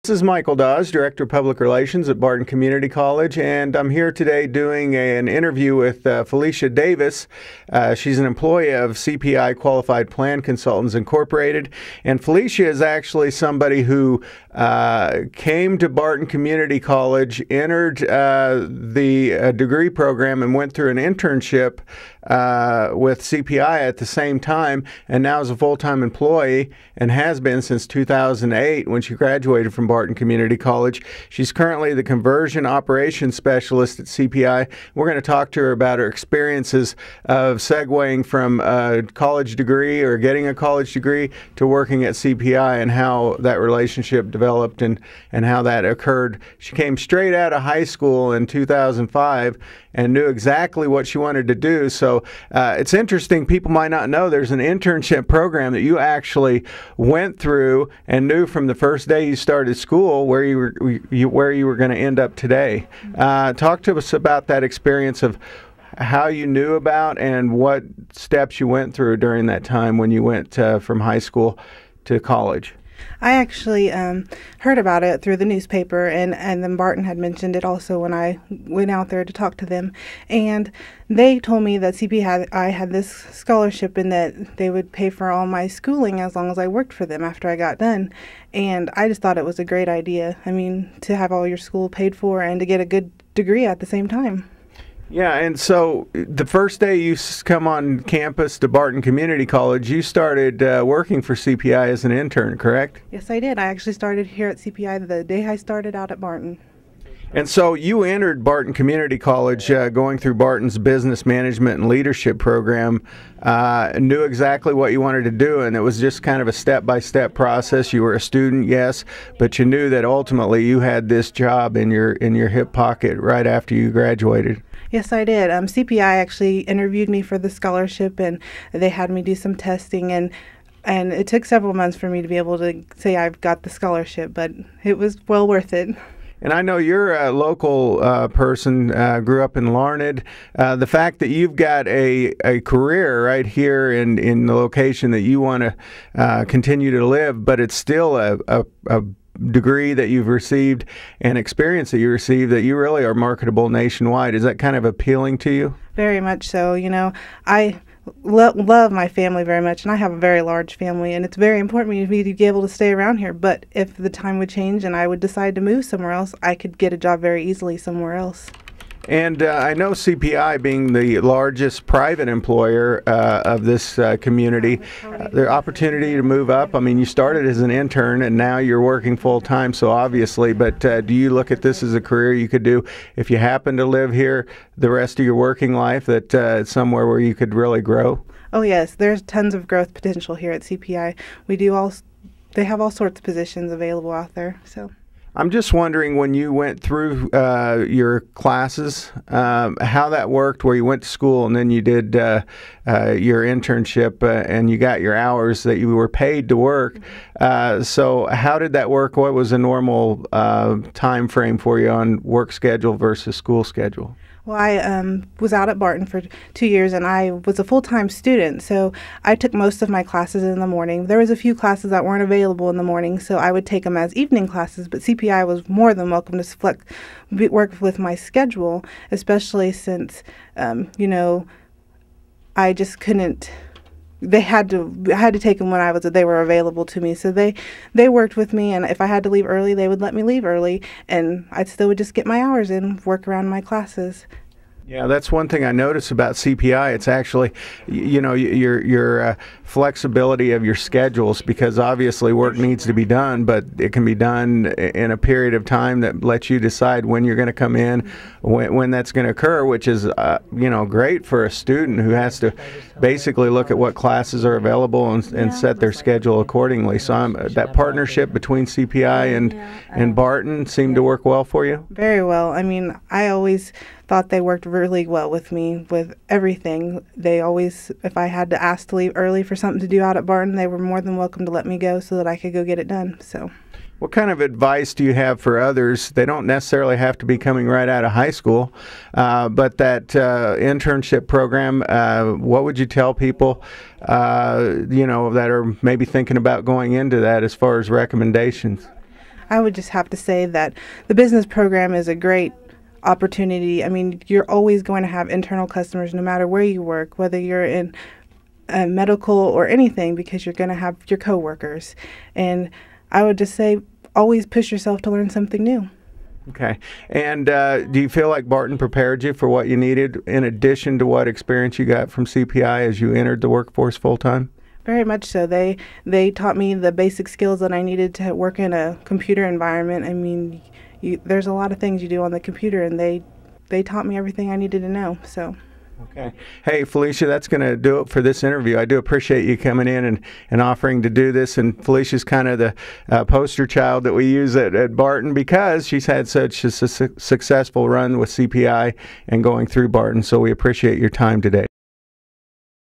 This is Michael Dawes, Director of Public Relations at Barton Community College, and I'm here today doing an interview with Felicia Davis. She's an employee of CPI Qualified Plan Consultants Incorporated, and Felicia is actually somebody who came to Barton Community College, entered the degree program, and went through an internship with CPI at the same time, and now is a full-time employee and has been since 2008 when she graduated from Barton Community College. She's currently the Conversion Operations Specialist at CPI. We're going to talk to her about her experiences of segueing from a college degree or getting a college degree to working at CPI and how that relationship developed and how that occurred. She came straight out of high school in 2005 and knew exactly what she wanted to do. So it's interesting. People might not know there's an internship program that you actually went through and knew from the first day you started school where you were going to end up today. Talk to us about that experience of how you knew about and what steps you went through during that time when you went from high school to college. I actually heard about it through the newspaper, and then Barton had mentioned it also when I went out there to talk to them. And they told me that CPI had this scholarship and that they would pay for all my schooling as long as I worked for them after I got done. And I just thought it was a great idea. I mean, to have all your school paid for and to get a good degree at the same time. Yeah, and so the first day you come on campus to Barton Community College, you started working for CPI as an intern, correct? Yes, I did. I actually started here at CPI the day I started out at Barton. And so you entered Barton Community College going through Barton's Business Management and Leadership program, knew exactly what you wanted to do, and it was just kind of a step-by-step process. You were a student, yes, but you knew that ultimately you had this job in your hip pocket right after you graduated. Yes, I did. CPI actually interviewed me for the scholarship, and they had me do some testing, and it took several months for me to be able to say I've got the scholarship, but it was well worth it. And I know you're a local person, grew up in Larned. The fact that you've got a career right here in the location that you want to continue to live, but it's still a degree that you've received and experience that you received that you really are marketable nationwide. Is that kind of appealing to you? Very much so. You know, I love my family very much, and I have a very large family, and it's very important for me to be able to stay around here. But if the time would change and I would decide to move somewhere else, I could get a job very easily somewhere else. And I know CPI, being the largest private employer of this community, the opportunity to move up. I mean, you started as an intern and now you're working full time, so obviously, but do you look at this as a career you could do if you happen to live here the rest of your working life, that it's somewhere where you could really grow? Oh, yes. There's tons of growth potential here at CPI. They have all sorts of positions available out there, so. I'm just wondering, when you went through your classes, how that worked, where you went to school and then you did your internship and you got your hours that you were paid to work. So how did that work? What was a normal time frame for you on work schedule versus school schedule? Well, I was out at Barton for 2 years, and I was a full-time student, so I took most of my classes in the morning. There was a few classes that weren't available in the morning, so I would take them as evening classes, but CPI was more than welcome to work with my schedule, especially since, you know, I just couldn't. I had to take them when they were available to me. So they worked with me, and if I had to leave early, they would let me leave early, and I still would just get my hours in, work around my classes. Yeah, that's one thing I notice about CPI. It's actually, you know, your flexibility of your schedules, because obviously work needs to be done, but it can be done in a period of time that lets you decide when you're going to come in, when that's going to occur, which is, you know, great for a student who has to basically look at what classes are available and set their schedule accordingly. So that partnership between CPI and Barton seemed to work well for you? Very well. I mean, I always thought they worked really well with me with everything. They always, if I had to ask to leave early for something to do out at Barton, they were more than welcome to let me go so that I could go get it done. So. What kind of advice do you have for others? They don't necessarily have to be coming right out of high school, but that internship program, what would you tell people, you know, that are maybe thinking about going into that as far as recommendations? I would just have to say that the business program is a great opportunity. I mean, you're always going to have internal customers no matter where you work, whether you're in medical or anything, because you're going to have your coworkers. And I would just say always push yourself to learn something new. Okay. And do you feel like Barton prepared you for what you needed in addition to what experience you got from CPI as you entered the workforce full-time? Very much so. They taught me the basic skills that I needed to work in a computer environment. I mean, there's a lot of things you do on the computer, and they taught me everything I needed to know. So. Okay. Hey, Felicia, that's going to do it for this interview. I do appreciate you coming in and offering to do this. And Felicia's kind of the poster child that we use at Barton because she's had such a successful run with CPI and going through Barton. So we appreciate your time today.